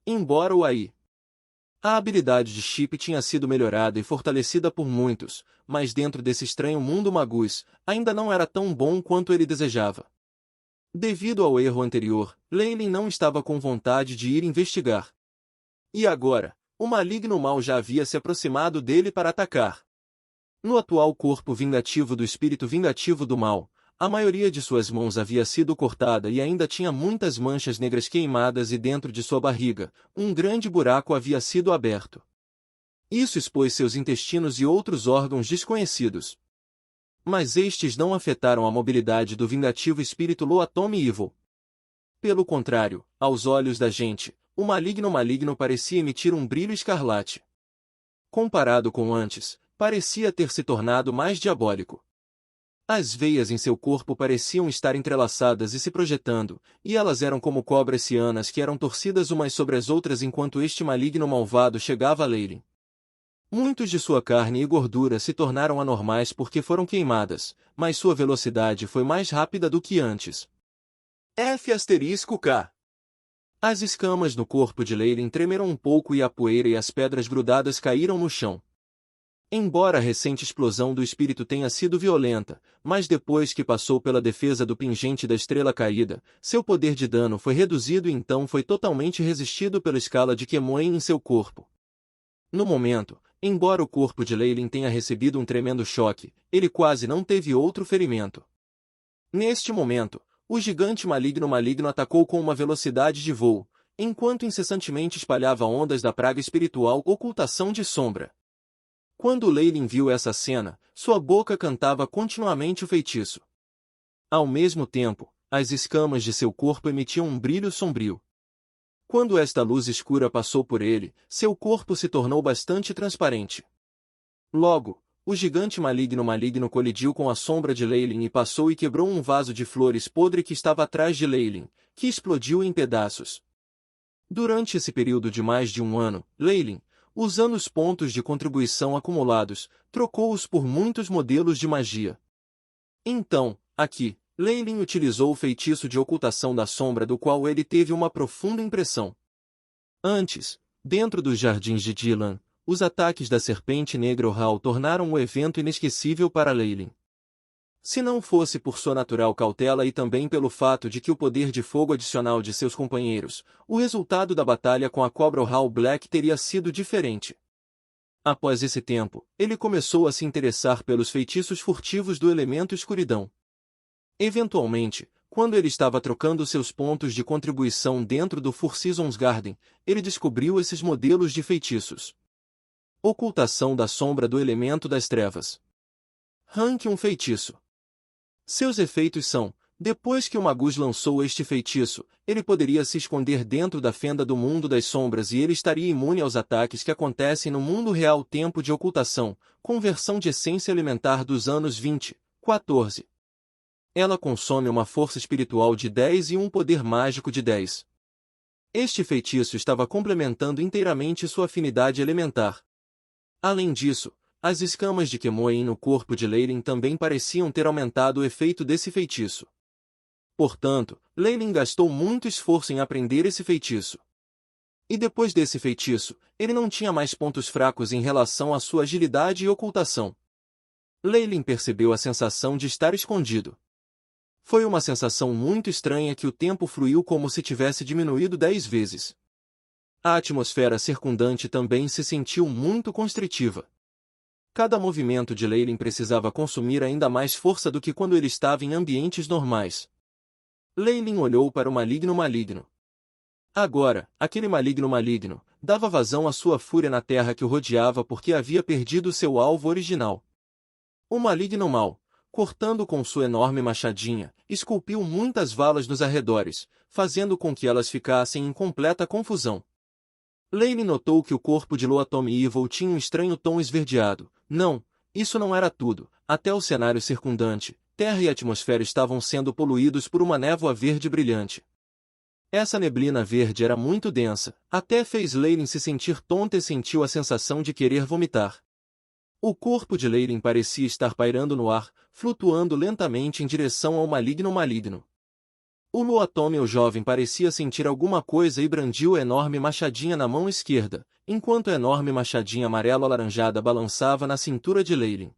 Embora o AI. A habilidade de Chip tinha sido melhorada e fortalecida por muitos, mas dentro desse estranho mundo Magus, ainda não era tão bom quanto ele desejava. Devido ao erro anterior, Leyline não estava com vontade de ir investigar. E agora, o maligno mal já havia se aproximado dele para atacar. No atual corpo vingativo do espírito vingativo do mal, a maioria de suas mãos havia sido cortada e ainda tinha muitas manchas negras queimadas e dentro de sua barriga, um grande buraco havia sido aberto. Isso expôs seus intestinos e outros órgãos desconhecidos. Mas estes não afetaram a mobilidade do vingativo espírito Loatome Evil. Pelo contrário, aos olhos da gente, o maligno parecia emitir um brilho escarlate. Comparado com antes, parecia ter se tornado mais diabólico. As veias em seu corpo pareciam estar entrelaçadas e se projetando, e elas eram como cobras cianas que eram torcidas umas sobre as outras enquanto este maligno malvado chegava a Leyline. Muitos de sua carne e gordura se tornaram anormais porque foram queimadas, mas sua velocidade foi mais rápida do que antes. F*K. As escamas no corpo de Leyline tremeram um pouco e a poeira e as pedras grudadas caíram no chão. Embora a recente explosão do espírito tenha sido violenta, mas depois que passou pela defesa do pingente da estrela caída, seu poder de dano foi reduzido e então foi totalmente resistido pela escala de Kemoen em seu corpo. No momento, embora o corpo de Leyline tenha recebido um tremendo choque, ele quase não teve outro ferimento. Neste momento, o gigante maligno atacou com uma velocidade de voo, enquanto incessantemente espalhava ondas da praga espiritual Ocultação de Sombra. Quando Leyline viu essa cena, sua boca cantava continuamente o feitiço. Ao mesmo tempo, as escamas de seu corpo emitiam um brilho sombrio. Quando esta luz escura passou por ele, seu corpo se tornou bastante transparente. Logo, o gigante maligno colidiu com a sombra de Leyline e passou e quebrou um vaso de flores podre que estava atrás de Leyline, que explodiu em pedaços. Durante esse período de mais de um ano, Leyline, usando os pontos de contribuição acumulados, trocou-os por muitos modelos de magia. Então, aqui, Leyline utilizou o feitiço de ocultação da sombra do qual ele teve uma profunda impressão. Antes, dentro dos jardins de Dylan, os ataques da serpente negra Ohal tornaram o evento inesquecível para Leyline. Se não fosse por sua natural cautela e também pelo fato de que o poder de fogo adicional de seus companheiros, o resultado da batalha com a cobra Ohal Black teria sido diferente. Após esse tempo, ele começou a se interessar pelos feitiços furtivos do elemento escuridão. Eventualmente, quando ele estava trocando seus pontos de contribuição dentro do Four Seasons Garden, ele descobriu esses modelos de feitiços. Ocultação da sombra do elemento das trevas. Rank um feitiço. Seus efeitos são: depois que o Magus lançou este feitiço, ele poderia se esconder dentro da fenda do mundo das sombras e ele estaria imune aos ataques que acontecem no mundo real. Tempo de ocultação, conversão de essência elementar dos anos 20, 14. Ela consome uma força espiritual de 10 e um poder mágico de 10. Este feitiço estava complementando inteiramente sua afinidade elementar. Além disso, as escamas de Kemoen no corpo de Leyline também pareciam ter aumentado o efeito desse feitiço. Portanto, Leyline gastou muito esforço em aprender esse feitiço. E depois desse feitiço, ele não tinha mais pontos fracos em relação à sua agilidade e ocultação. Leyline percebeu a sensação de estar escondido. Foi uma sensação muito estranha que o tempo fluiu como se tivesse diminuído 10 vezes. A atmosfera circundante também se sentiu muito constritiva. Cada movimento de Leyline precisava consumir ainda mais força do que quando ele estava em ambientes normais. Leyline olhou para o maligno. Agora, aquele maligno dava vazão à sua fúria na terra que o rodeava porque havia perdido seu alvo original. O maligno mal, cortando com sua enorme machadinha, esculpiu muitas valas nos arredores, fazendo com que elas ficassem em completa confusão. Leyline notou que o corpo de Loatome Evil tinha um estranho tom esverdeado. Não, isso não era tudo. Até o cenário circundante, terra e atmosfera estavam sendo poluídos por uma névoa verde brilhante. Essa neblina verde era muito densa, até fez Leyline se sentir tonta e sentiu a sensação de querer vomitar. O corpo de Leyline parecia estar pairando no ar, flutuando lentamente em direção ao maligno. O Luatome o jovem parecia sentir alguma coisa e brandiu a enorme machadinha na mão esquerda, enquanto a enorme machadinha amarelo-alaranjada balançava na cintura de Leylin.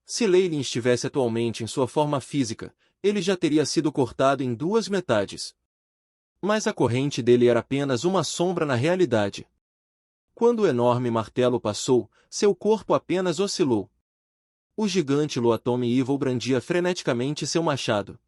Se Leylin estivesse atualmente em sua forma física, ele já teria sido cortado em duas metades. Mas a corrente dele era apenas uma sombra na realidade. Quando o enorme martelo passou, seu corpo apenas oscilou. O gigante Luatome Evil brandia freneticamente seu machado.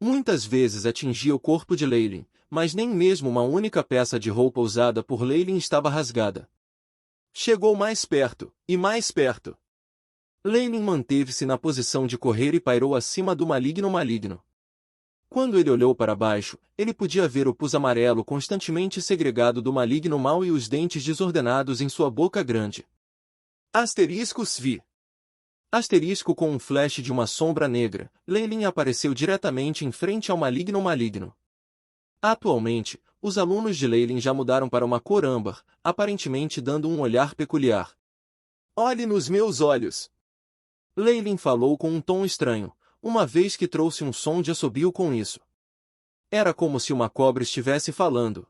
Muitas vezes atingia o corpo de Leylin, mas nem mesmo uma única peça de roupa usada por Leylin estava rasgada. Chegou mais perto, e mais perto. Leylin manteve-se na posição de correr e pairou acima do maligno. Quando ele olhou para baixo, ele podia ver o pus amarelo constantemente segregado do maligno mal e os dentes desordenados em sua boca grande. Asterisco Svi. Asterisco com um flash de uma sombra negra, Leylin apareceu diretamente em frente ao maligno. Atualmente, os alunos de Leylin já mudaram para uma cor âmbar, aparentemente dando um olhar peculiar. Olhe nos meus olhos! Leylin falou com um tom estranho, uma vez que trouxe um som de assobio com isso. Era como se uma cobra estivesse falando.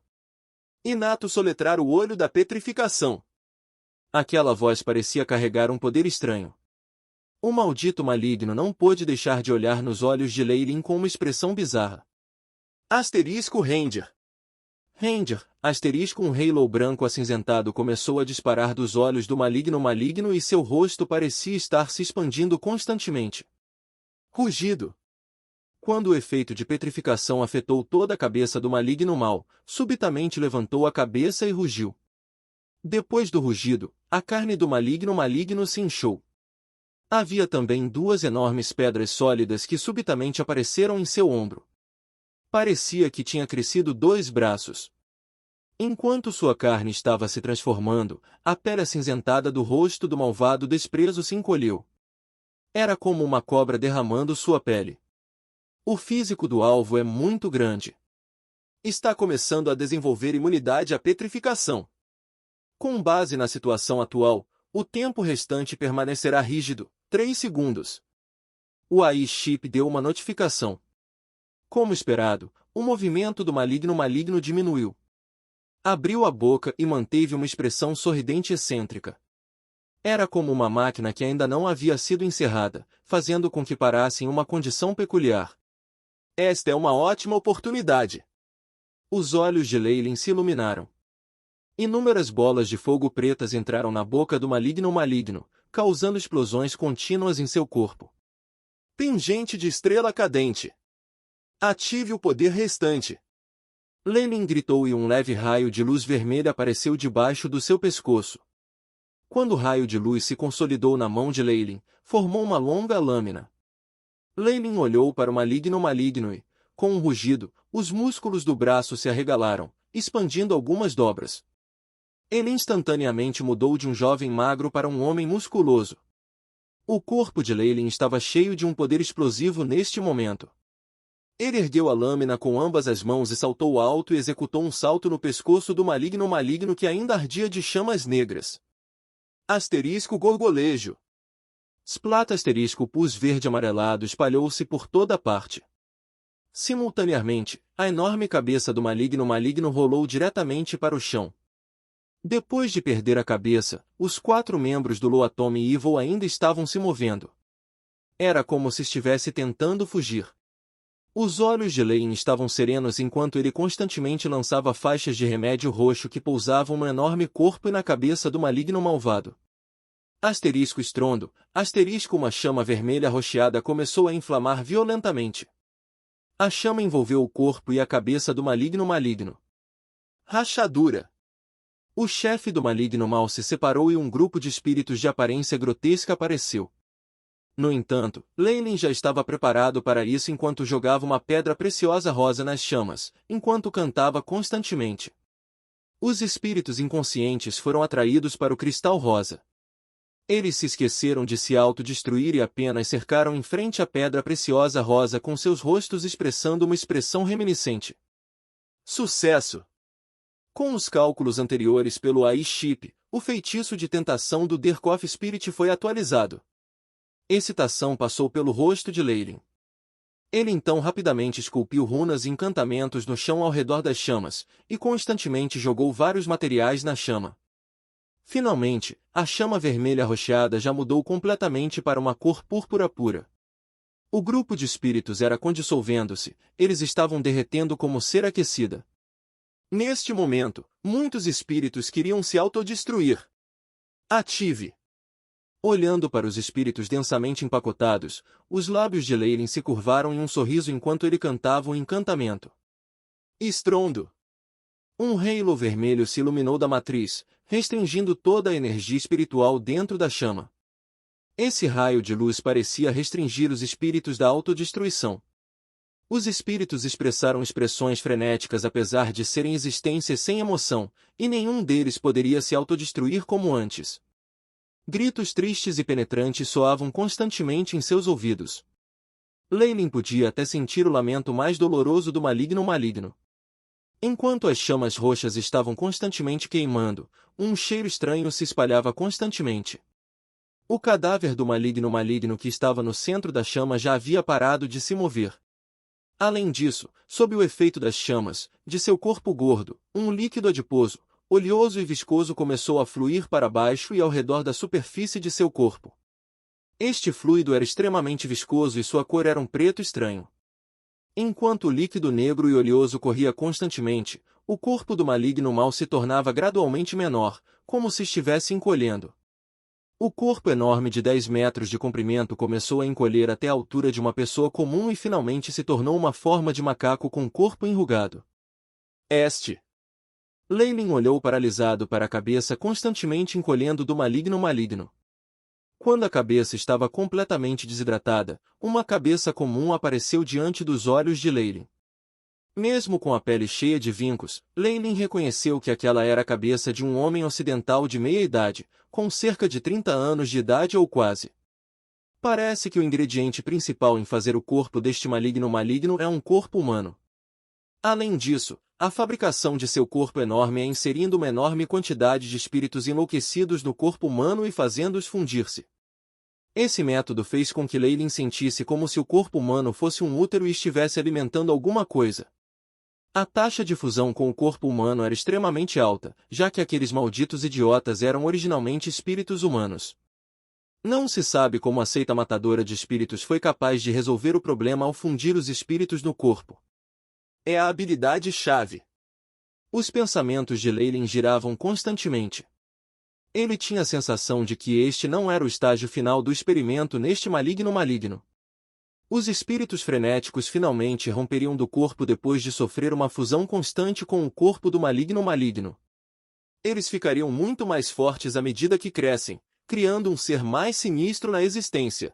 Inato soletrar o olho da petrificação. Aquela voz parecia carregar um poder estranho. O maldito maligno não pôde deixar de olhar nos olhos de Leylin com uma expressão bizarra. Asterisco Ranger. Ranger, asterisco um halo branco acinzentado começou a disparar dos olhos do maligno e seu rosto parecia estar se expandindo constantemente. Rugido. Quando o efeito de petrificação afetou toda a cabeça do maligno mal, subitamente levantou a cabeça e rugiu. Depois do rugido, a carne do maligno se inchou. Havia também duas enormes pedras sólidas que subitamente apareceram em seu ombro. Parecia que tinha crescido 2 braços. Enquanto sua carne estava se transformando, a pele acinzentada do rosto do malvado desprezo se encolheu. Era como uma cobra derramando sua pele. O físico do alvo é muito grande. Está começando a desenvolver imunidade à petrificação. Com base na situação atual, o tempo restante permanecerá rígido, 3 segundos. O AI Chip deu uma notificação. Como esperado, o movimento do maligno diminuiu. Abriu a boca e manteve uma expressão sorridente excêntrica. Era como uma máquina que ainda não havia sido encerrada, fazendo com que parasse em uma condição peculiar. Esta é uma ótima oportunidade. Os olhos de Leylin se iluminaram. Inúmeras bolas de fogo pretas entraram na boca do maligno, causando explosões contínuas em seu corpo. Pingente de estrela cadente. Ative o poder restante. Leylin gritou e um leve raio de luz vermelha apareceu debaixo do seu pescoço. Quando o raio de luz se consolidou na mão de Leylin, formou uma longa lâmina. Leylin olhou para o maligno e, com um rugido, os músculos do braço se arregalaram, expandindo algumas dobras. Ele instantaneamente mudou de um jovem magro para um homem musculoso. O corpo de Leylin estava cheio de um poder explosivo neste momento. Ele ergueu a lâmina com ambas as mãos e saltou alto e executou um salto no pescoço do maligno que ainda ardia de chamas negras. Asterisco gorgolejo. Splat asterisco pus verde amarelado espalhou-se por toda parte. Simultaneamente, a enorme cabeça do maligno rolou diretamente para o chão. Depois de perder a cabeça, os 4 membros do Luatome Evil ainda estavam se movendo. Era como se estivesse tentando fugir. Os olhos de Leylin estavam serenos enquanto ele constantemente lançava faixas de remédio roxo que pousavam no enorme corpo e na cabeça do maligno malvado. Asterisco estrondo, asterisco uma chama vermelha rocheada começou a inflamar violentamente. A chama envolveu o corpo e a cabeça do maligno. Rachadura. O chefe do maligno mal se separou e um grupo de espíritos de aparência grotesca apareceu. No entanto, Leylin já estava preparado para isso enquanto jogava uma pedra preciosa rosa nas chamas, enquanto cantava constantemente. Os espíritos inconscientes foram atraídos para o cristal rosa. Eles se esqueceram de se autodestruir e apenas cercaram em frente à pedra preciosa rosa com seus rostos expressando uma expressão reminiscente. Sucesso! Com os cálculos anteriores pelo AI Chip, o feitiço de tentação do Derkoff Spirit foi atualizado. Excitação passou pelo rosto de Leylin. Ele então rapidamente esculpiu runas e encantamentos no chão ao redor das chamas, e constantemente jogou vários materiais na chama. Finalmente, a chama vermelha rocheada já mudou completamente para uma cor púrpura pura. O grupo de espíritos era condissolvendo-se, eles estavam derretendo como cera aquecida. Neste momento, muitos espíritos queriam se autodestruir. Ative! Olhando para os espíritos densamente empacotados, os lábios de Leyline se curvaram em um sorriso enquanto ele cantava um encantamento. Estrondo! Um halo vermelho se iluminou da matriz, restringindo toda a energia espiritual dentro da chama. Esse raio de luz parecia restringir os espíritos da autodestruição. Os espíritos expressaram expressões frenéticas apesar de serem existências sem emoção, e nenhum deles poderia se autodestruir como antes. Gritos tristes e penetrantes soavam constantemente em seus ouvidos. Leyline podia até sentir o lamento mais doloroso do maligno. Enquanto as chamas roxas estavam constantemente queimando, um cheiro estranho se espalhava constantemente. O cadáver do maligno que estava no centro da chama já havia parado de se mover. Além disso, sob o efeito das chamas, de seu corpo gordo, um líquido adiposo, oleoso e viscoso começou a fluir para baixo e ao redor da superfície de seu corpo. Este fluido era extremamente viscoso e sua cor era um preto estranho. Enquanto o líquido negro e oleoso corria constantemente, o corpo do maligno mal se tornava gradualmente menor, como se estivesse encolhendo. O corpo enorme de 10 metros de comprimento começou a encolher até a altura de uma pessoa comum e finalmente se tornou uma forma de macaco com corpo enrugado. Leyline olhou paralisado para a cabeça constantemente encolhendo do maligno. Quando a cabeça estava completamente desidratada, uma cabeça comum apareceu diante dos olhos de Leyline. Mesmo com a pele cheia de vincos, Leyline reconheceu que aquela era a cabeça de um homem ocidental de meia-idade, com cerca de 30 anos de idade ou quase. Parece que o ingrediente principal em fazer o corpo deste maligno é um corpo humano. Além disso, a fabricação de seu corpo enorme é inserindo uma enorme quantidade de espíritos enlouquecidos no corpo humano e fazendo-os fundir-se. Esse método fez com que Leyline sentisse como se o corpo humano fosse um útero e estivesse alimentando alguma coisa. A taxa de fusão com o corpo humano era extremamente alta, já que aqueles malditos idiotas eram originalmente espíritos humanos. Não se sabe como a seita matadora de espíritos foi capaz de resolver o problema ao fundir os espíritos no corpo. É a habilidade-chave. Os pensamentos de Leyline giravam constantemente. Ele tinha a sensação de que este não era o estágio final do experimento neste maligno. Os espíritos frenéticos finalmente romperiam do corpo depois de sofrer uma fusão constante com o corpo do maligno. Eles ficariam muito mais fortes à medida que crescem, criando um ser mais sinistro na existência.